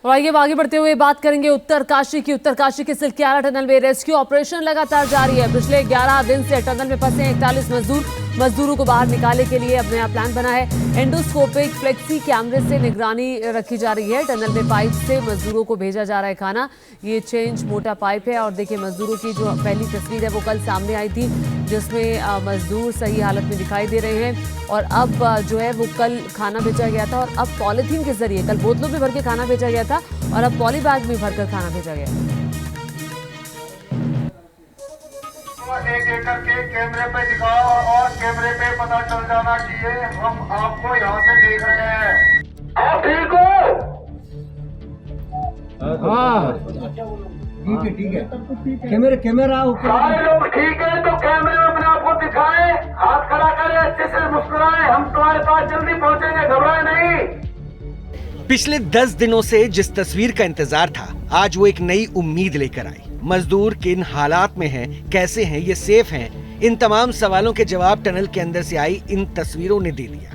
और आइए आगे बढ़ते हुए बात करेंगे उत्तरकाशी की। उत्तरकाशी के सिलक्यारा टनल में रेस्क्यू ऑपरेशन लगातार जारी है। पिछले 11 दिन से टनल में फंसे 41 मजदूरों को बाहर निकालने के लिए अब नया प्लान बना है। एंडोस्कोपिक फ्लेक्सी कैमरे से निगरानी रखी जा रही है। टनल में पाइप से मजदूरों को भेजा जा रहा है खाना। ये चेंज मोटा पाइप है और देखिए मजदूरों की जो पहली तस्वीर है वो कल सामने आई थी, जिसमें मजदूर सही हालत में दिखाई दे रहे हैं। और अब जो है वो कल खाना भेजा गया था और अब पॉलीथीन के जरिए, कल बोतलों में भर के खाना भेजा गया था और अब पॉली बैग में भरकर खाना भेजा गया। एक एक करके कैमरे पे दिखाओ और कैमरे पे पता चल जाना चाहिए हम आपको यहाँ से देख रहे हैं। आप ठीक हो? हाँ ठीक है कैमरा सारे लोग ठीक है तो कैमरे में अपने आप को दिखाएं, हाथ खड़ा करें, अच्छे से मुस्कुराएं, हम तुम्हारे पास जल्दी पहुँचेंगे, घबराएं नहीं। पिछले 10 दिनों से जिस तस्वीर का इंतजार था, आज वो एक नई उम्मीद लेकर आई। मजदूर किन हालात में हैं, कैसे हैं, ये सेफ हैं, इन तमाम सवालों के जवाब टनल के अंदर से आई इन तस्वीरों ने दे दिया।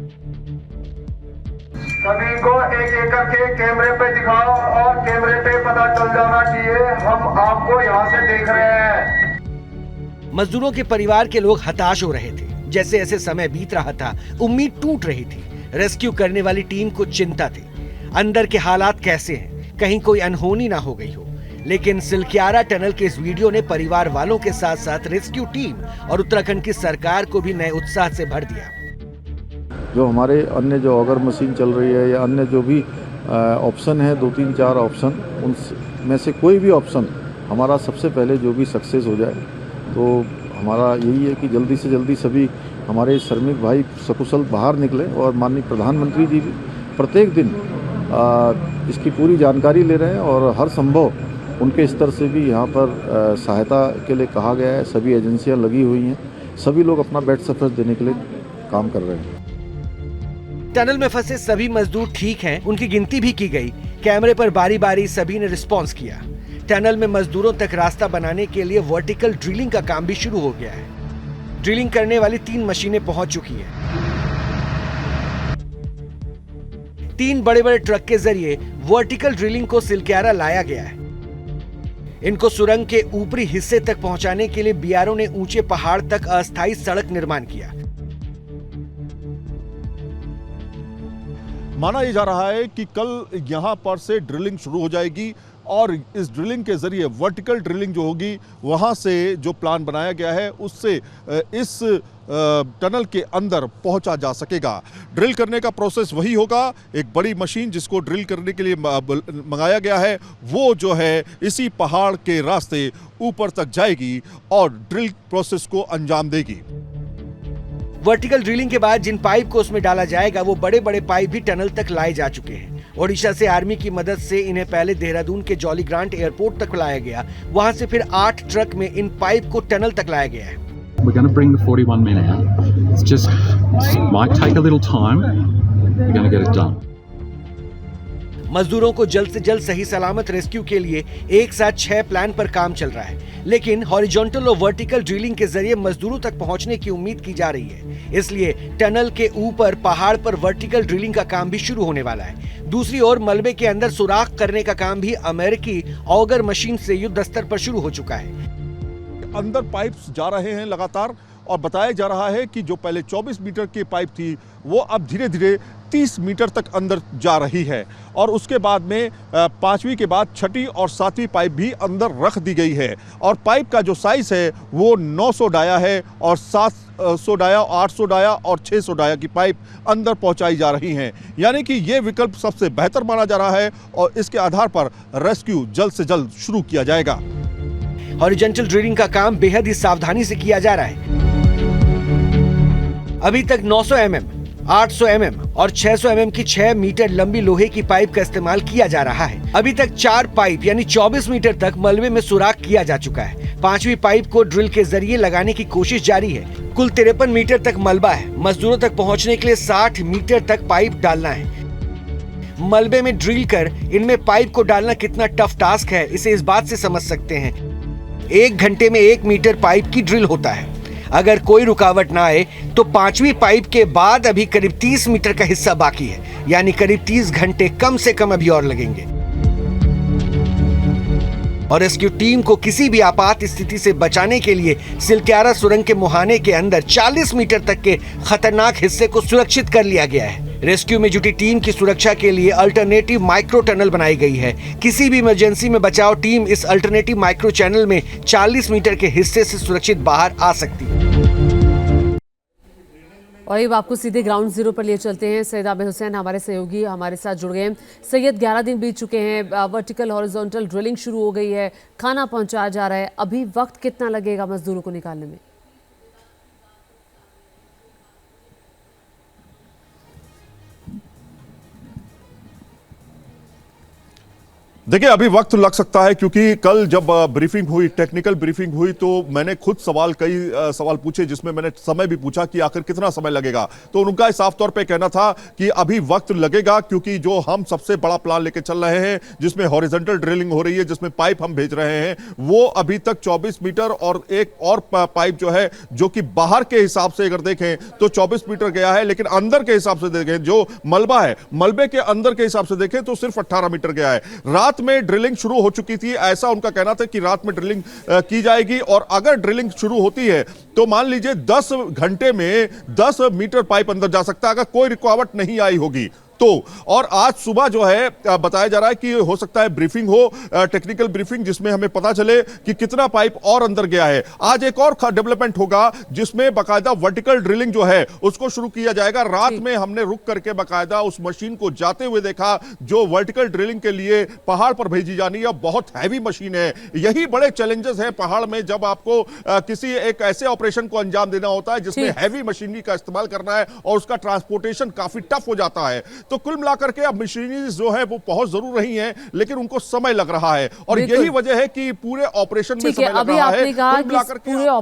सभी को एक एक करके कैमरे पे दिखाओ और कैमरे पे पता चल जाना चाहिए हम आपको यहाँ से देख रहे हैं। मजदूरों के परिवार के लोग हताश हो रहे थे। जैसे जैसे समय बीत रहा था, उम्मीद टूट रही थी। रेस्क्यू करने वाली टीम को चिंता थी, अंदर के हालात कैसे हैं, कहीं कोई अनहोनी ना हो गई हो। लेकिन सिलक्यारा टनल के इस वीडियो ने परिवार वालों के साथ साथ रेस्क्यू टीम और उत्तराखंड की सरकार को भी नए उत्साह से भर दिया। जो हमारे अन्य जो ऑगर मशीन चल रही है या अन्य जो भी ऑप्शन है, 2-3-4 ऑप्शन, उनमें से कोई भी ऑप्शन हमारा सबसे पहले जो भी सक्सेस हो जाए, तो हमारा यही है कि जल्दी से जल्दी सभी हमारे श्रमिक भाई सकुशल बाहर निकले। और माननीय प्रधानमंत्री जी भी प्रत्येक दिन इसकी पूरी जानकारी ले रहे हैं और हर संभव उनके स्तर से भी यहाँ पर सहायता के लिए कहा गया है। सभी एजेंसियाँ लगी हुई हैं, सभी लोग अपना बेड सफर देने के लिए काम कर रहे हैं। टनल में फंसे सभी मजदूर ठीक हैं, उनकी गिनती भी की गई। कैमरे पर बारी बारी सभी ने रिस्पॉन्स किया। टनल में मजदूरों तक रास्ता बनाने के लिए वर्टिकल ड्रिलिंग का काम भी शुरू हो गया है। ड्रिलिंग करने वाली 3 मशीनें पहुंच चुकी हैं। 3 बड़े बड़े ट्रक के जरिए वर्टिकल ड्रिलिंग को सिलक्यारा लाया गया है। इनको सुरंग के ऊपरी हिस्से तक पहुंचाने के लिए बीआरओ ने ऊंचे पहाड़ तक अस्थायी सड़क निर्माण किया। माना यह जा रहा है कि कल यहां पर से ड्रिलिंग शुरू हो जाएगी और इस ड्रिलिंग के जरिए वर्टिकल ड्रिलिंग जो होगी, वहां से जो प्लान बनाया गया है उससे इस टनल के अंदर पहुंचा जा सकेगा। ड्रिल करने का प्रोसेस वही होगा। एक बड़ी मशीन जिसको ड्रिल करने के लिए मंगाया गया है, वो जो है इसी पहाड़ के रास्ते ऊपर तक जाएगी और ड्रिल प्रोसेस को अंजाम देगी। वर्टिकल ड्रिलिंग के बाद जिन पाइप को उसमें डाला जाएगा, वो बड़े बड़े पाइप भी टनल तक लाए जा चुके हैं। ओडिशा से आर्मी की मदद से इन्हें पहले देहरादून के जॉली ग्रांट एयरपोर्ट तक लाया गया, वहां से फिर 8 ट्रक में इन पाइप को टनल तक लाया गया है। We're going to bring the 41 men out. It might take a little time. We're going to get it done. मजदूरों को जल्द से जल्द सही सलामत रेस्क्यू के लिए एक साथ 6 प्लान पर काम चल रहा है। लेकिन हॉरिजॉन्टल और वर्टिकल ड्रिलिंग के जरिए मजदूरों तक पहुंचने की उम्मीद की जा रही है। इसलिए टनल के ऊपर पहाड़ पर वर्टिकल ड्रिलिंग का काम भी शुरू होने वाला है। दूसरी ओर मलबे के अंदर सुराख करने का काम भी अमेरिकी ऑगर मशीन से युद्ध स्तर पर शुरू हो चुका है। अंदर पाइप्स जा रहे हैं लगातार और बताया जा रहा है कि जो पहले 24 मीटर की पाइप थी, वो अब धीरे धीरे 30 मीटर तक अंदर जा रही है और उसके बाद में 5वीं के बाद 6ठी और 7वीं पाइप भी अंदर रख दी गई है। और पाइप का जो साइज है वो 900 डाया है और 700 डाया, 800 डाया और 600 डाया की पाइप अंदर पहुंचाई जा रही हैं। यानी कि ये विकल्प सबसे बेहतर माना जा रहा है और इसके आधार पर रेस्क्यू जल्द से जल्द शुरू किया जाएगा। हॉरिजॉन्टल ड्रिलिंग का काम बेहद ही सावधानी से किया जा रहा है। अभी तक 900 mm, 800 mm और 600 mm की 6 मीटर लंबी लोहे की पाइप का इस्तेमाल किया जा रहा है। अभी तक 4 पाइप यानी 24 मीटर तक मलबे में सुराख किया जा चुका है। 5वीं पाइप को ड्रिल के जरिए लगाने की कोशिश जारी है। कुल 53 मीटर तक मलबा है। मजदूरों तक पहुंचने के लिए 60 मीटर तक पाइप डालना है। मलबे में ड्रिल कर इनमें पाइप को डालना कितना टफ टास्क है, इसे इस बात से समझ सकते हैं। 1 घंटे में 1 मीटर पाइप की ड्रिल होता है। अगर कोई रुकावट ना आए तो 5वीं पाइप के बाद अभी करीब 30 मीटर का हिस्सा बाकी है, यानी करीब 30 घंटे कम से कम अभी और लगेंगे। और रेस्क्यू टीम को किसी भी आपात स्थिति से बचाने के लिए सिलक्यारा सुरंग के मुहाने के अंदर 40 मीटर तक के खतरनाक हिस्से को सुरक्षित कर लिया गया है। रेस्क्यू में जुटी टीम की सुरक्षा के लिए अल्टरनेटिव माइक्रो टनल बनाई गई है। किसी भी इमरजेंसी में बचाव टीम इस अल्टरनेटिव माइक्रो चैनल में 40 मीटर के हिस्से से सुरक्षित बाहर आ सकती है। और अब आपको सीधे ग्राउंड जीरो पर लिए चलते हैं। सैयद आबिद हुसैन हमारे सहयोगी हमारे साथ जुड़ गए हैं। सैयद, 11 दिन बीत चुके हैं, वर्टिकल हॉरिजॉन्टल ड्रिलिंग शुरू हो गई है, खाना पहुंचाया जा रहा है, अभी वक्त कितना लगेगा मजदूरों को निकालने में? देखिए, अभी वक्त लग सकता है क्योंकि कल जब ब्रीफिंग हुई, टेक्निकल ब्रीफिंग हुई, तो मैंने खुद कई सवाल पूछे, जिसमें मैंने समय भी पूछा कि आखिर कितना समय लगेगा। तो उनका साफ तौर पे कहना था कि अभी वक्त लगेगा, क्योंकि जो हम सबसे बड़ा प्लान लेके चल रहे हैं, जिसमें हॉरिजॉन्टल ड्रिलिंग हो रही है, जिसमें पाइप हम भेज रहे हैं, वो अभी तक 24 मीटर और एक और पाइप जो है, जो कि बाहर के हिसाब से अगर देखें तो 24 मीटर गया है, लेकिन अंदर के हिसाब से देखें, जो मलबा है, मलबे के अंदर के हिसाब से देखें तो सिर्फ 18 मीटर गया है। रात में ड्रिलिंग शुरू हो चुकी थी, ऐसा उनका कहना था कि रात में ड्रिलिंग की जाएगी, और अगर ड्रिलिंग शुरू होती है तो मान लीजिए 10 घंटे में 10 मीटर पाइप अंदर जा सकता है, अगर कोई रुकावट नहीं आई होगी तो। और आज सुबह जो है बताया जा रहा है कि हो सकता है ब्रीफिंग हो, टेक्निकल ब्रीफिंग, जिसमें हमें पता चले कि कितना पाइप और अंदर गया है। आज एक और डेवलपमेंट होगा, जिसमें बाकायदा वर्टिकल ड्रिलिंग जो है उसको शुरू किया जाएगा। रात में हमने रुक करके बाकायदा उस मशीन को जाते हुए देखा, जो वर्टिकल ड्रिलिंग के लिए पहाड़ पर भेजी जानी है। बहुत हैवी मशीन है। यही बड़े चैलेंजेस हैं पहाड़ में, जब आपको किसी एक ऐसे ऑपरेशन को अंजाम देना होता है जिसमें हैवी मशीनरी का इस्तेमाल करना है, और उसका ट्रांसपोर्टेशन काफी टफ हो जाता है। तो कुल मिलाकर के अब मशीनरीज जो है वो पहुंच जरूर रही हैं, लेकिन उनको समय लग रहा है, और यही वजह है कि पूरे ऑपरेशन में समय लग रहा है। अभी आपने कहा कि पूरे